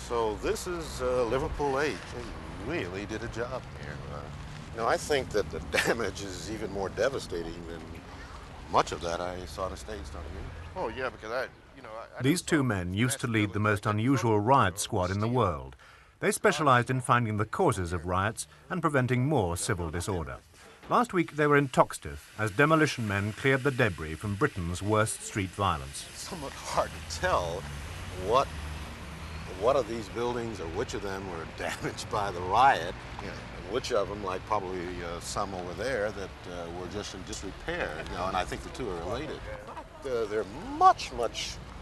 So this is Liverpool 8. They really did a job here. I think that the damage is even more devastating than much of that I saw in the States, don't you? Oh, yeah, because I These two men used to lead the most unusual riot squad in the world. They specialized in finding the causes of riots and preventing more civil disorder. Last week they were in Toxteth as demolition men cleared the debris from Britain's worst street violence. It's somewhat hard to tell what of these buildings or which of them were damaged by the riot, and which of them, like probably some over there, that were just in disrepair. And I think the two are related. They're much,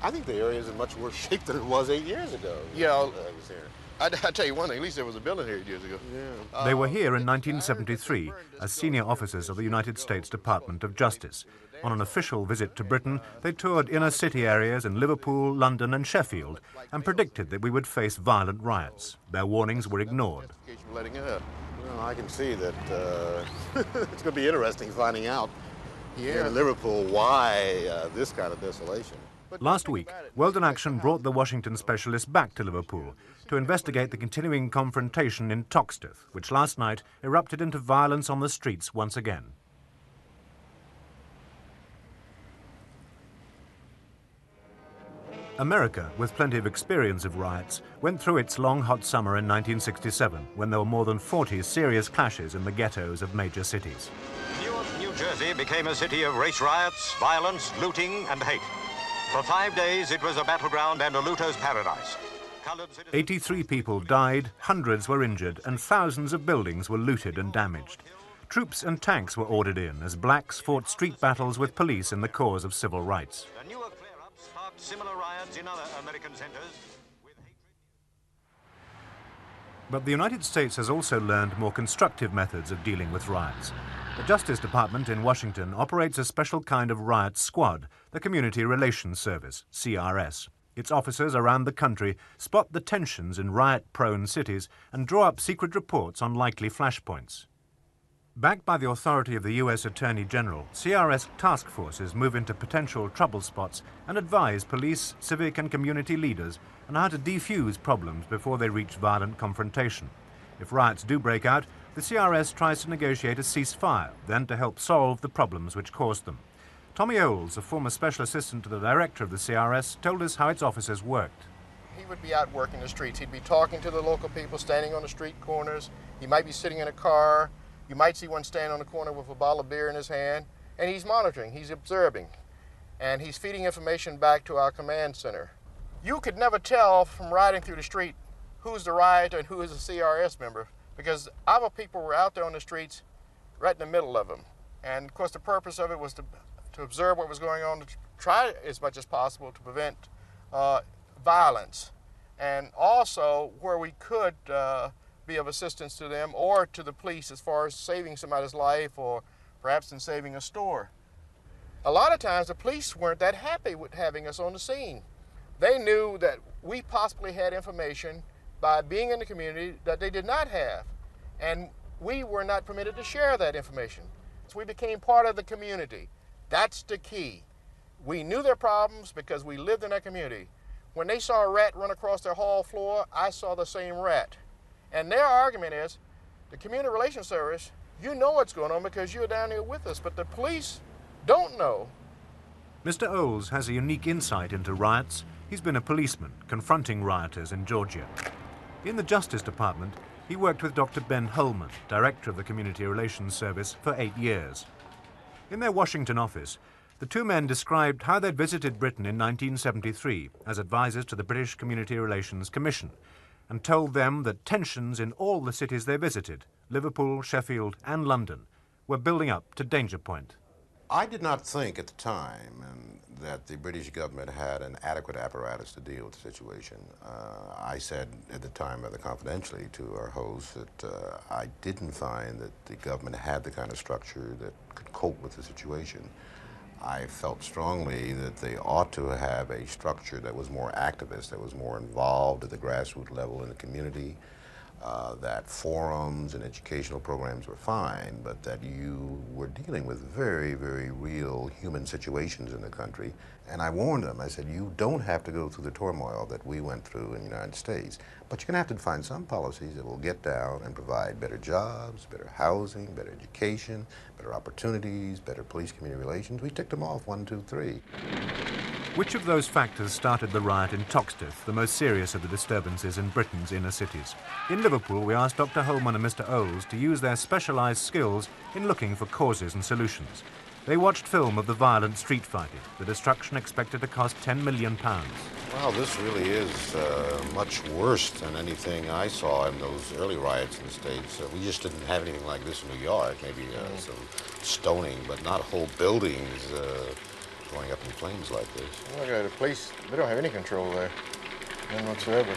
I think the area is in much worse shape than it was 8 years ago. Yeah, I was here. I tell you one thing, at least there was a building here 8 years ago. Yeah. They were here in 1973 as senior officers of the United States Department of Justice. On an official visit to Britain, they toured inner city areas in Liverpool, London and Sheffield and predicted that we would face violent riots. Their warnings were ignored. Well, I can see that it's going to be interesting finding out here in Liverpool why this kind of desolation. Last week, World in Action brought the Washington specialists back to Liverpool to investigate the continuing confrontation in Toxteth, which last night erupted into violence on the streets once again. America, with plenty of experience of riots, went through its long hot summer in 1967 when there were more than 40 serious clashes in the ghettos of major cities. Newark, New Jersey became a city of race riots, violence, looting and hate. For 5 days it was a battleground and a looter's paradise. 83 people died, hundreds were injured and thousands of buildings were looted and damaged. Troops and tanks were ordered in as blacks fought street battles with police in the cause of civil rights. The Newark flare-ups sparked similar riots in other American centers. But the United States has also learned more constructive methods of dealing with riots. The Justice Department in Washington operates a special kind of riot squad, the Community Relations Service, CRS. Its officers around the country spot the tensions in riot-prone cities and draw up secret reports on likely flashpoints. Backed by the authority of the U.S. Attorney General, CRS task forces move into potential trouble spots and advise police, civic and community leaders on how to defuse problems before they reach violent confrontation. If riots do break out, the CRS tries to negotiate a ceasefire, then to help solve the problems which caused them. Tommy Oles, a former special assistant to the director of the CRS, told us how its officers worked. He would be out working the streets. He'd be talking to the local people standing on the street corners. He might be sitting in a car. You might see one stand on the corner with a bottle of beer in his hand. And he's monitoring, he's observing. And he's feeding information back to our command center. You could never tell from riding through the street who's the rioter and who is a CRS member, because our people were out there on the streets right in the middle of them. And of course the purpose of it was to observe what was going on, to try as much as possible to prevent violence. And also where we could be of assistance to them or to the police as far as saving somebody's life or perhaps in saving a store. A lot of times the police weren't that happy with having us on the scene. They knew that we possibly had information by being in the community that they did not have, and we were not permitted to share that information. So we became part of the community. That's the key. We knew their problems because we lived in that community. When they saw a rat run across their hall floor, I saw the same rat. And their argument is, the Community Relations Service, you know what's going on because you're down here with us, but the police don't know. Mr. Oles has a unique insight into riots. He's been a policeman confronting rioters in Georgia. In the Justice Department, he worked with Dr. Ben Holman, director of the Community Relations Service, for 8 years. In their Washington office, the two men described how they'd visited Britain in 1973 as advisors to the British Community Relations Commission and told them that tensions in all the cities they visited, Liverpool, Sheffield and London, were building up to danger point. I did not think at the time that the British government had an adequate apparatus to deal with the situation. I said at the time rather confidentially to our host that I didn't find that the government had the kind of structure that could cope with the situation. I felt strongly that they ought to have a structure that was more activist, that was more involved at the grassroots level in the community, that forums and educational programs were fine, but that you were dealing with very, very real human situations in the country. And I warned them, I said, you don't have to go through the turmoil that we went through in the United States, but you're going to have to find some policies that will get down and provide better jobs, better housing, better education, better opportunities, better police community relations. We ticked them off, 1, 2, 3. Which of those factors started the riot in Toxteth, the most serious of the disturbances in Britain's inner cities? In Liverpool, we asked Dr. Holman and Mr. Oles to use their specialised skills in looking for causes and solutions. They watched film of the violent street fighting, the destruction expected to cost £10 million. Well, this really is much worse than anything I saw in those early riots in the States. We just didn't have anything like this in New York, maybe some stoning, but not whole buildings going up in flames like this. Look at the police, they don't have any control there, none whatsoever.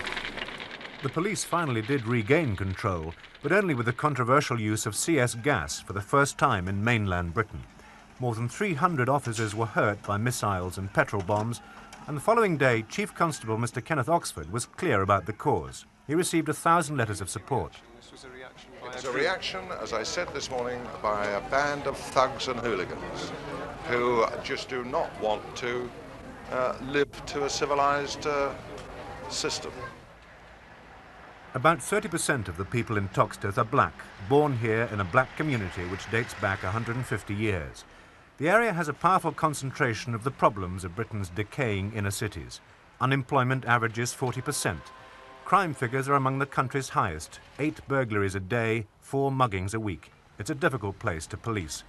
The police finally did regain control, but only with the controversial use of CS gas for the first time in mainland Britain. More than 300 officers were hurt by missiles and petrol bombs, and the following day, Chief Constable Mr. Kenneth Oxford was clear about the cause. He received 1,000 letters of support. It's a reaction, as I said this morning, by a band of thugs and hooligans who just do not want to live to a civilized system. About 30% of the people in Toxteth are black, born here in a black community which dates back 150 years. The area has a powerful concentration of the problems of Britain's decaying inner cities. Unemployment averages 40%. Crime figures are among the country's highest, 8 burglaries a day, 4 muggings a week. It's a difficult place to police.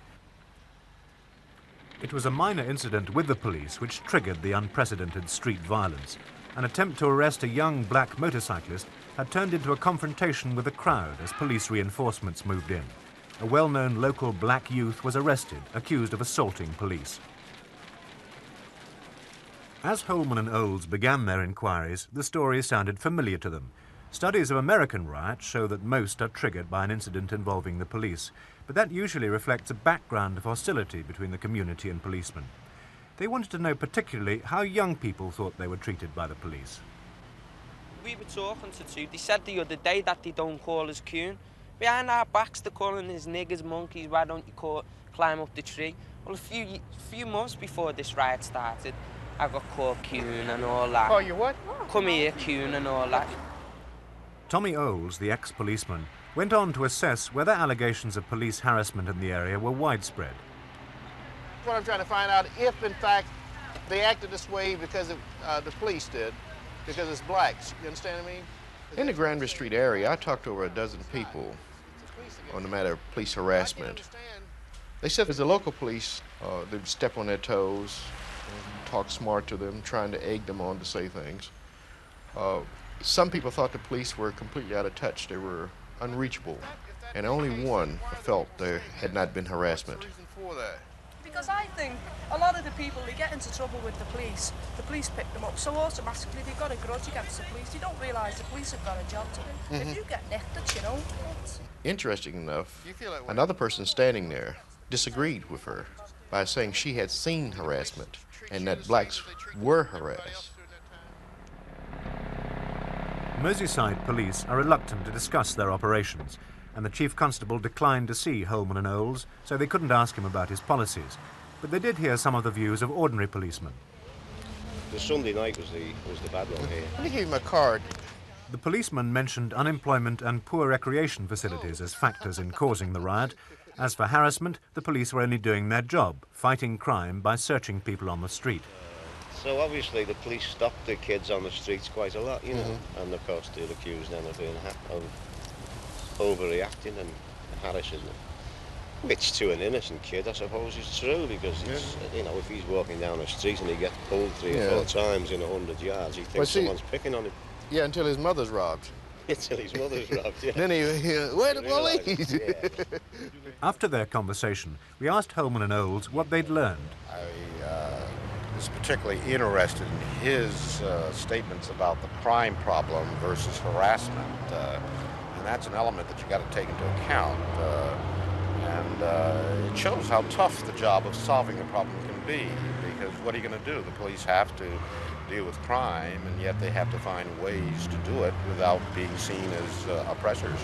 It was a minor incident with the police which triggered the unprecedented street violence. An attempt to arrest a young black motorcyclist had turned into a confrontation with the crowd as police reinforcements moved in. A well-known local black youth was arrested, accused of assaulting police. As Holman and Oles began their inquiries, the story sounded familiar to them. Studies of American riots show that most are triggered by an incident involving the police, but that usually reflects a background of hostility between the community and policemen. They wanted to know particularly how young people thought they were treated by the police. We were talking to two. They said the other day that they don't call us coon. Behind our backs they're calling us niggers, monkeys, why don't you climb up the tree? Well, a few months before this riot started, I got called coon and all that. Oh, you what? Come here, coon and all that. Tommy Oles, the ex-policeman, went on to assess whether allegations of police harassment in the area were widespread. What I'm trying to find out, if in fact they acted this way because the police did, because it's blacks. You understand what I mean? In the Granby Street area, I talked to over a dozen people on the matter of police harassment. They said as the local police, they would step on their toes, and talk smart to them, trying to egg them on to say things. Some people thought the police were completely out of touch. They were unreachable, and only one felt there had not been harassment. Because I think a lot of the people, they get into trouble with the police pick them up, so automatically they've got a grudge against the police. They don't realise the police have got a job to do. If you get nicked, you know. Interesting enough, another person standing there disagreed with her by saying she had seen harassment and that blacks were harassed. Merseyside police are reluctant to discuss their operations, and the Chief Constable declined to see Holman and Oles, so they couldn't ask him about his policies. But they did hear some of the views of ordinary policemen. The Sunday night was the bad one here. Let me give you my card. The policeman mentioned unemployment and poor recreation facilities as factors in causing the riot. As for harassment, the police were only doing their job, fighting crime by searching people on the street. So obviously the police stopped the kids on the streets quite a lot, you know, and of course they're accused them of being overreacting and harassing them. Which to an innocent kid, I suppose, is true, because it's, you know, if he's walking down the street and he gets pulled 3 or 4 times in 100 yards, he thinks someone's picking on him. Yeah, until his mother's robbed. Until his mother's robbed, yeah. Then where the police? Yeah. After their conversation, we asked Holman and Oles what they'd learned. I was particularly interested in his statements about the crime problem versus harassment, and that's an element that you got to take into account. And it shows how tough the job of solving a problem can be, because what are you going to do? The police have to deal with crime, and yet they have to find ways to do it without being seen as oppressors.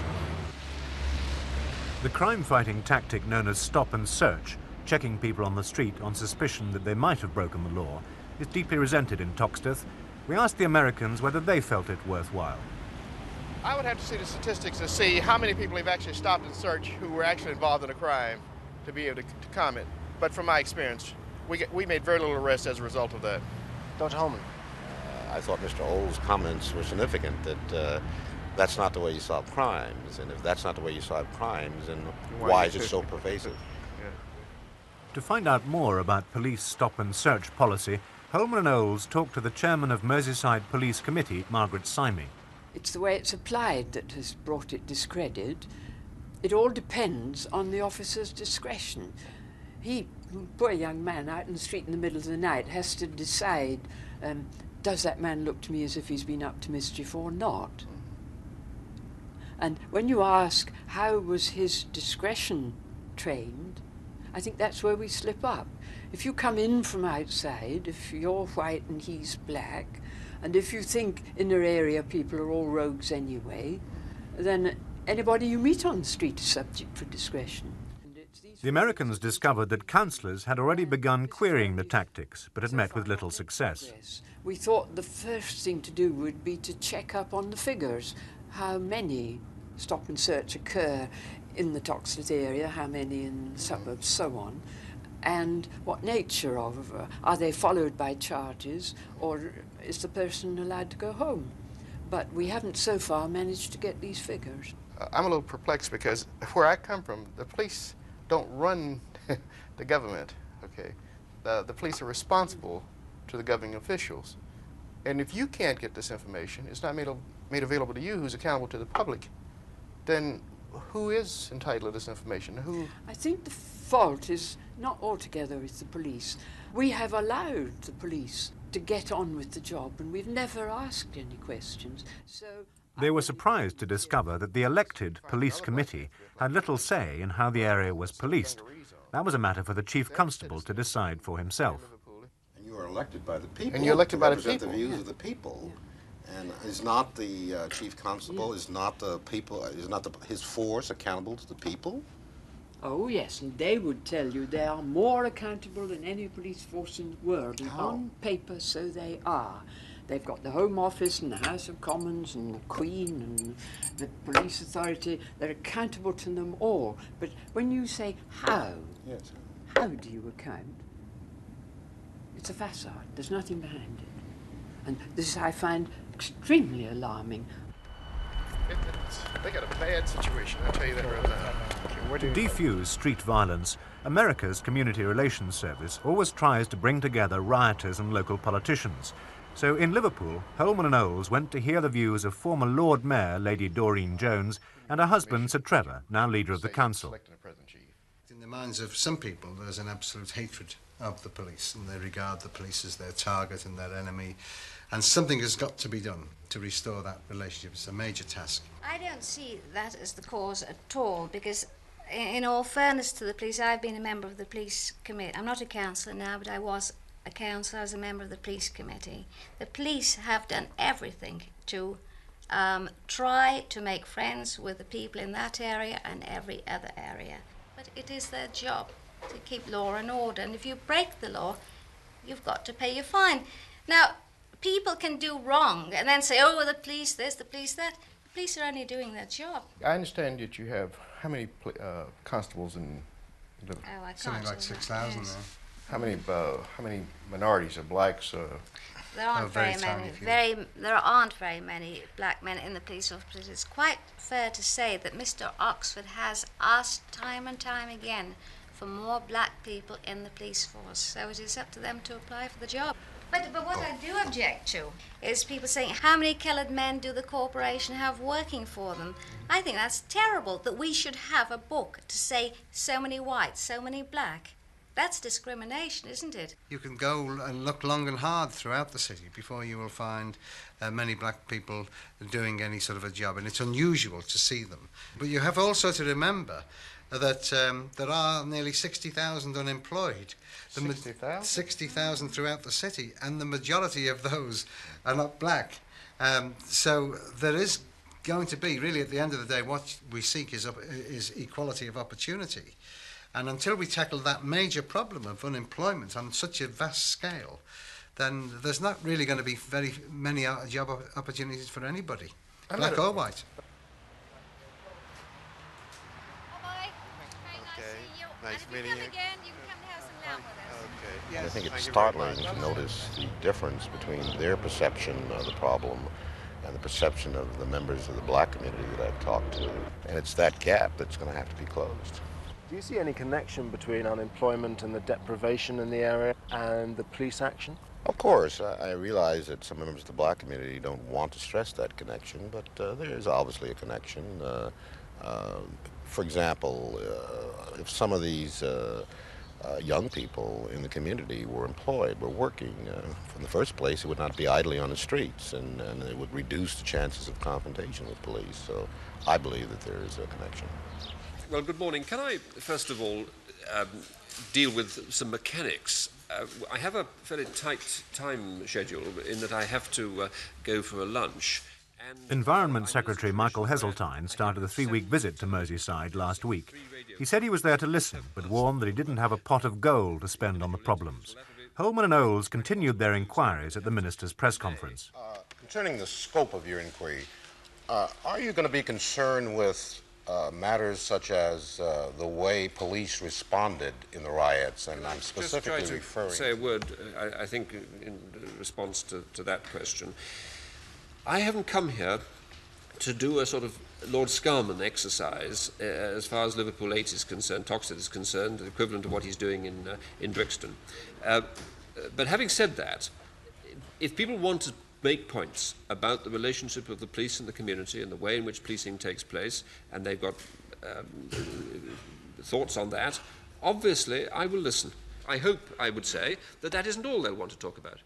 The crime-fighting tactic known as stop and search, checking people on the street on suspicion that they might have broken the law, is deeply resented in Toxteth. We asked the Americans whether they felt it worthwhile. I would have to see the statistics to see how many people have actually stopped and searched who were actually involved in a crime to be able to comment. But from my experience, we made very little arrests as a result of that. Dr. Holman. I thought Mr. Old's comments were significant, that that's not the way you solve crimes, and if that's not the way you solve crimes, then why is it so pervasive? Yeah. To find out more about police stop and search policy, Holman and Olds talked to the chairman of Merseyside Police Committee, Margaret Simey. It's the way it's applied that has brought it discredit. It all depends on the officer's discretion. He, poor young man out in the street in the middle of the night, has to decide, does that man look to me as if he's been up to mischief or not? And when you ask, how was his discretion trained, I think that's where we slip up. If you come in from outside, if you're white and he's black, and if you think in their area people are all rogues anyway, then anybody you meet on the street is subject for discretion. The Americans discovered that councillors had already begun querying the tactics, but had met with little success. We thought the first thing to do would be to check up on the figures. How many stop and search occur in the Toxteth area, how many in the suburbs, so on, and what nature of, are they followed by charges, or is the person allowed to go home? But we haven't so far managed to get these figures. I'm a little perplexed because where I come from, the police don't run the government, okay? The police are responsible to the governing officials. And if you can't get this information, it's not made available to you, who's accountable to the public, then who is entitled to this information? Who? I think the fault is not altogether with the police. We have allowed the police to get on with the job, and we've never asked any questions. So they were surprised to discover that the elected police committee had little say in how the area was policed. That was a matter for the chief constable to decide for himself. And you are elected by the people. And you're elected by the people. people. The views of the people. Yeah. And is not the chief constable, is not the people, is not his force accountable to the people? Oh yes, and they would tell you they are more accountable than any police force in the world. And on paper, so they are. They've got the Home Office and the House of Commons and the Queen and the police authority. They're accountable to them all. But when you say how, yes. How do you account? It's a facade. There's nothing behind it. And this I find extremely alarming. They got a bad situation, I'll tell you that right now. To defuse street violence, America's Community Relations Service always tries to bring together rioters and local politicians. So in Liverpool, Holman and Olds went to hear the views of former Lord Mayor Lady Doreen Jones and her husband Sir Trevor, now leader of the council. In the minds of some people, there's an absolute hatred of the police, and they regard the police as their target and their enemy. And something has got to be done to restore that relationship. It's a major task. I don't see that as the cause at all, because in all fairness to the police, I've been a member of the police committee. I'm not a councillor now, but I was a councillor, I was a member of the police committee. The police have done everything to try to make friends with the people in that area and every other area. But it is their job to keep law and order, and if you break the law, you've got to pay your fine. Now, people can do wrong and then say, oh, the police this, the police that. The police are only doing their job. I understand that you have how many constables in Liverpool? Oh, I can't. Something like 6,000 yes. there. How many minorities or blacks? There aren't very many. There aren't very many black men in the police force. It's quite fair to say that Mr. Oxford has asked time and time again for more black people in the police force. So it is up to them to apply for the job. But what I do object to is people saying, how many coloured men do the corporation have working for them? I think that's terrible, that we should have a book to say so many white, so many black. That's discrimination, isn't it? You can go and look long and hard throughout the city before you will find many black people doing any sort of a job, and it's unusual to see them. But you have also to remember that there are nearly 60,000 unemployed. 60,000? 60,000 throughout the city, and the majority of those are not black. So there is going to be, really, at the end of the day, what we seek is equality of opportunity. And until we tackle that major problem of unemployment on such a vast scale, then there's not really going to be very many job opportunities for anybody, black or white. Bye-bye. Very nice to see you. Nice And if you meeting come you. again, you can come to House and Lamb with us. Okay. I think it's startling to notice the difference between their perception of the problem and the perception of the members of the black community that I've talked to. And it's that gap that's going to have to be closed. Do you see any connection between unemployment and the deprivation in the area and the police action? Of course, I realize that some members of the black community don't want to stress that connection, but there is obviously a connection. For example, if some of these young people in the community were employed, were working, in the first place, it would not be idly on the streets, and it would reduce the chances of confrontation with police. So I believe that there is a connection. Well, good morning. Can I, first of all, deal with some mechanics? I have a fairly tight time schedule in that I have to go for a lunch. Environment Secretary Michael Heseltine started a 3-week visit to Merseyside last week. He said he was there to listen, but warned that he didn't have a pot of gold to spend on the problems. Holman and Olds continued their inquiries at the minister's press conference. Concerning the scope of your inquiry, are you going to be concerned with matters such as the way police responded in the riots, and I'm specifically just try to referring... say a word, I think, in response to that question. I haven't come here to do a sort of Lord Scarman exercise as far as Liverpool 8 is concerned, Toxteth is concerned, the equivalent of what he's doing in Brixton. But having said that, if people want to make points about the relationship of the police and the community and the way in which policing takes place, and they've got thoughts on that, obviously I will listen. I hope, I would say, that that isn't all they'll want to talk about.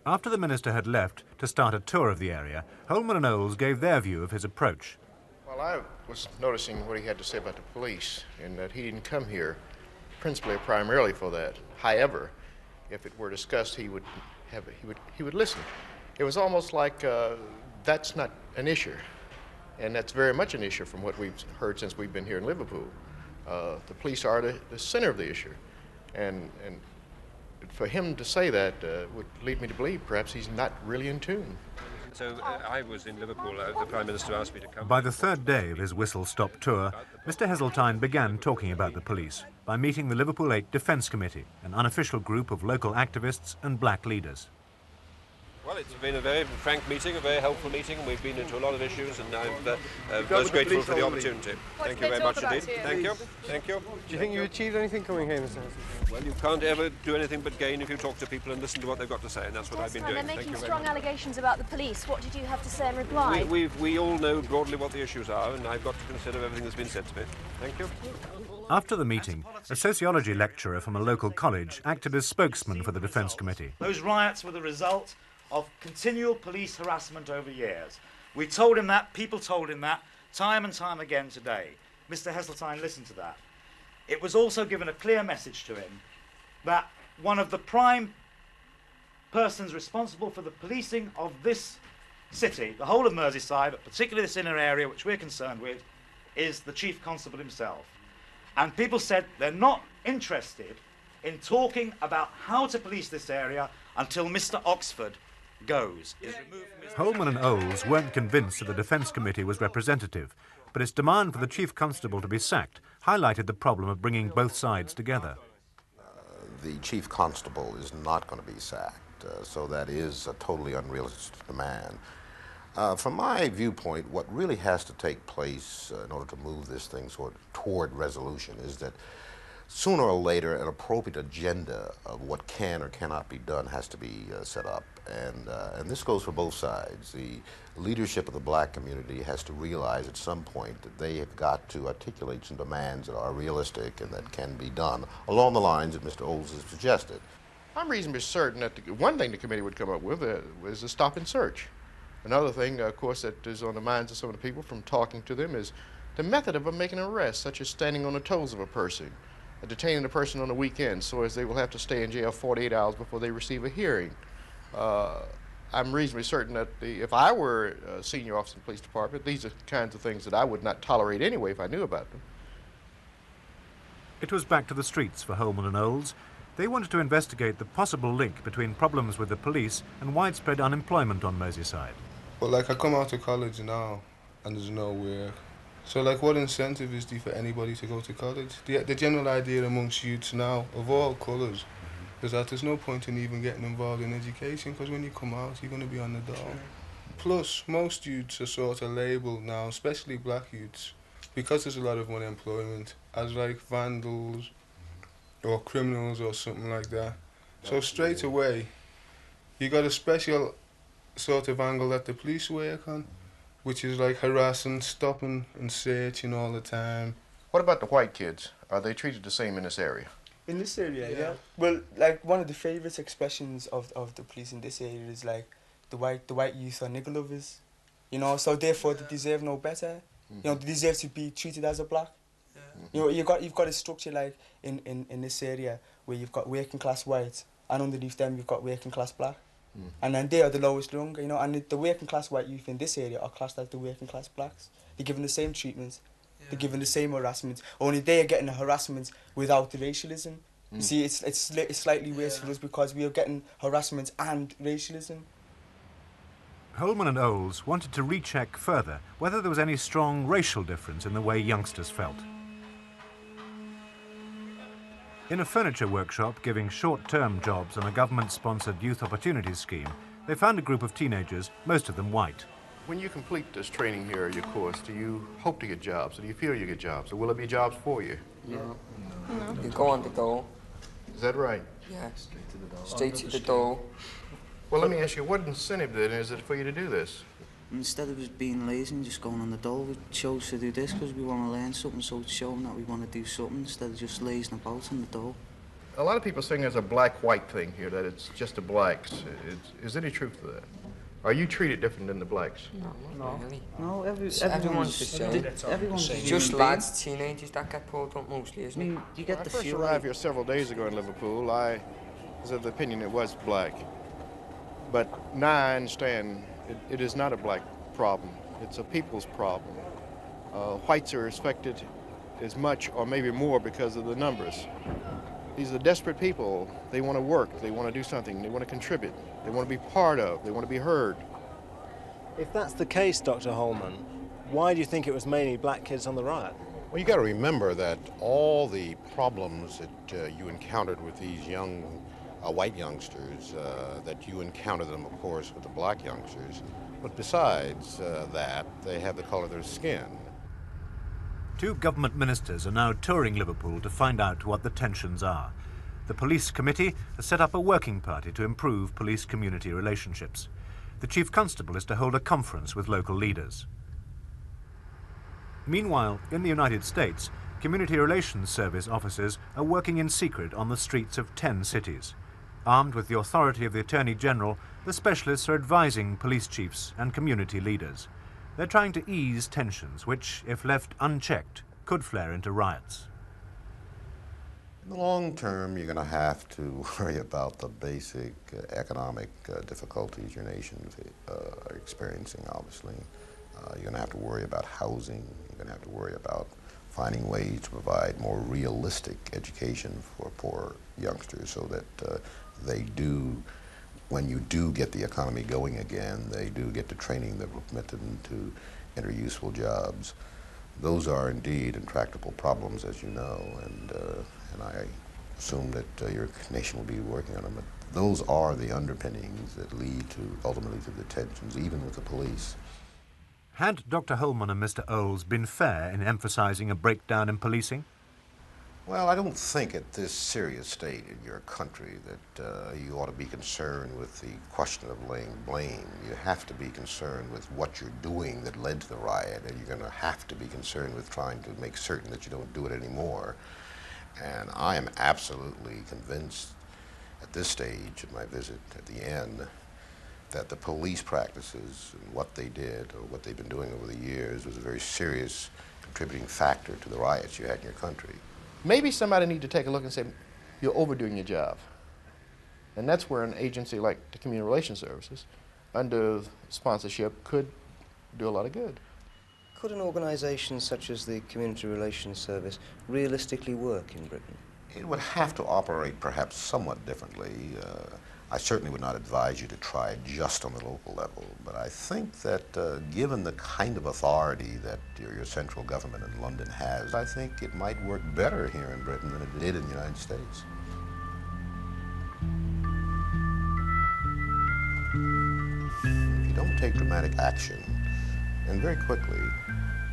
After the minister had left to start a tour of the area, Holman and Olds gave their view of his approach. Well, I was noticing what he had to say about the police, and that he didn't come here principally or primarily for that. However, if it were discussed, he would listen. It was almost like that's not an issue, and that's very much an issue from what we've heard since we've been here in Liverpool. The police are the center of the issue, and for him to say that would lead me to believe perhaps he's not really in tune. So I was in Liverpool, the Prime Minister asked me to come. By the third day of his whistle-stop tour, Mr Heseltine began talking about the police by meeting the Liverpool 8 Defence Committee, an unofficial group of local activists and black leaders. Well, it's been a very frank meeting, a very helpful meeting. We've been into a lot of issues, and I'm most grateful for the opportunity. Thank you very much indeed. Thank you. Thank you. Do you think you achieved anything coming here, Mr. Heseltine? Well, you can't ever do anything but gain if you talk to people and listen to what they've got to say, and that's what I've been doing. They're making strong allegations about the police. What did you have to say in reply? We all know broadly what the issues are, and I've got to consider everything that's been said to me. Thank you. After the meeting, a sociology lecturer from a local college acted as spokesman for the Defence Committee. Those riots were the result of continual police harassment over years. We told him that, people told him that, time and time again today. Mr. Heseltine listened to that. It was also given a clear message to him that one of the prime persons responsible for the policing of this city, the whole of Merseyside, but particularly this inner area which we're concerned with, is the Chief Constable himself. And people said they're not interested in talking about how to police this area until Mr. Oxford goes. Holman and Olds weren't convinced that the Defence Committee was representative, but its demand for the Chief Constable to be sacked highlighted the problem of bringing both sides together. The Chief Constable is not going to be sacked, so that is a totally unrealistic demand. From my viewpoint, what really has to take place in order to move this thing toward resolution is that sooner or later an appropriate agenda of what can or cannot be done has to be set up. And this goes for both sides. The leadership of the black community has to realize at some point that they have got to articulate some demands that are realistic and that can be done along the lines that Mr. Olds has suggested. I'm reasonably certain that one thing the committee would come up with is a stop and search. Another thing, of course, that is on the minds of some of the people from talking to them is the method of making an arrest, such as standing on the toes of a person, detaining a person on the weekend so as they will have to stay in jail 48 hours before they receive a hearing. I'm reasonably certain that if I were a senior officer in the police department, these are the kinds of things that I would not tolerate anyway if I knew about them. It was back to the streets for Holman and Olds. They wanted to investigate the possible link between problems with the police and widespread unemployment on Merseyside. But like, I come out of college now and there's no work. So like, what incentive is there for anybody to go to college? The general idea amongst youths now, of all colours, is that there's no point in even getting involved in education, because when you come out, you're going to be on the dole. Plus, most youths are sort of labelled now, especially black youths, because there's a lot of unemployment, as like vandals or criminals or something like that. So straight away, you got a special sort of angle that the police work on, which is like harassing, stopping and searching all the time. What about the white kids? Are they treated the same in this area? In this area, yeah. Well, like, one of the favourite expressions of the police in this area is like, the white youth are nigger lovers. You know, so therefore they deserve no better. You know, they deserve to be treated as a black. You know, you've got a structure like in this area where you've got working class whites, and underneath them you've got working class black. And then they are the lowest rung, you know, and the working class white youth in this area are classed like the working class blacks. They're given the same treatment, they're given the same harassment, only they are getting the harassment without the racialism. You see, it's slightly worse for us because we are getting harassment and racialism. Holman and Olds wanted to recheck further whether there was any strong racial difference in the way youngsters felt. In a furniture workshop giving short-term jobs on a government-sponsored youth opportunities scheme, they found a group of teenagers, most of them white. When you complete this training here, your course, do you hope to get jobs? Or do you feel you get jobs? Or will it be jobs for you? No. You go on the door. Is that right? Yeah. Straight to the door. Straight to the door. Well, let me ask you, what incentive then is it for you to do this? Instead of us being lazy and just going on the dole, we chose to do this because we want to learn something, so to show them that we want to do something instead of just lazing about on the dole. A lot of people saying there's a black-white thing here, that it's just the blacks. Is there any truth to that? Are you treated different than the blacks? No. Really. No, everyone's the same. Everyone's It's just lads, teenagers that get pulled up mostly, isn't it? You get when the I first feel arrived here several days ago in Liverpool, I was of the opinion it was black. But now I understand it is not a black problem. It's a people's problem. Whites are affected as much or maybe more because of the numbers. These are desperate people. They want to work. They want to do something. They want to contribute. They want to be part of. They want to be heard. If that's the case, Dr. Holman, why do you think it was mainly black kids on the riot? Well, you got to remember that all the problems that you encountered with these young white youngsters, that you encounter them, of course, with the black youngsters. But besides that, they have the color of their skin. Two government ministers are now touring Liverpool to find out what the tensions are. The police committee has set up a working party to improve police-community relationships. The chief constable is to hold a conference with local leaders. Meanwhile, in the United States, Community Relations Service officers are working in secret on the streets of 10 cities. Armed with the authority of the Attorney General, the specialists are advising police chiefs and community leaders. They're trying to ease tensions which, if left unchecked, could flare into riots. In the long term, you're going to have to worry about the basic economic difficulties your nations are experiencing, obviously. You're going to have to worry about housing. You're going to have to worry about finding ways to provide more realistic education for poor youngsters so that they do, when you do get the economy going again, they do get the training that will permit them to enter useful jobs. Those are indeed intractable problems, as you know, and I assume that your nation will be working on them. But those are the underpinnings that lead to, ultimately, to the tensions, even with the police. Had Dr. Holman and Mr. Olds been fair in emphasizing a breakdown in policing? Well, I don't think at this serious state in your country that you ought to be concerned with the question of laying blame. You have to be concerned with what you're doing that led to the riot, and you're going to have to be concerned with trying to make certain that you don't do it anymore. And I am absolutely convinced at this stage of my visit, at the end, that the police practices and what they did or what they've been doing over the years was a very serious contributing factor to the riots you had in your country. Maybe somebody need to take a look and say, you're overdoing your job. And that's where an agency like the Community Relations Services, under sponsorship, could do a lot of good. Could an organisation such as the Community Relations Service realistically work in Britain? It would have to operate perhaps somewhat differently. I certainly would not advise you to try it just on the local level, but I think that given the kind of authority that your central government in London has, I think it might work better here in Britain than it did in the United States. If you don't take dramatic action, and very quickly,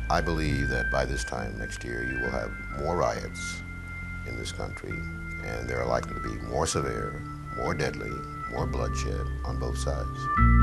I believe that by this time next year you will have more riots in this country, and they're likely to be more severe, more deadly, more bloodshed on both sides.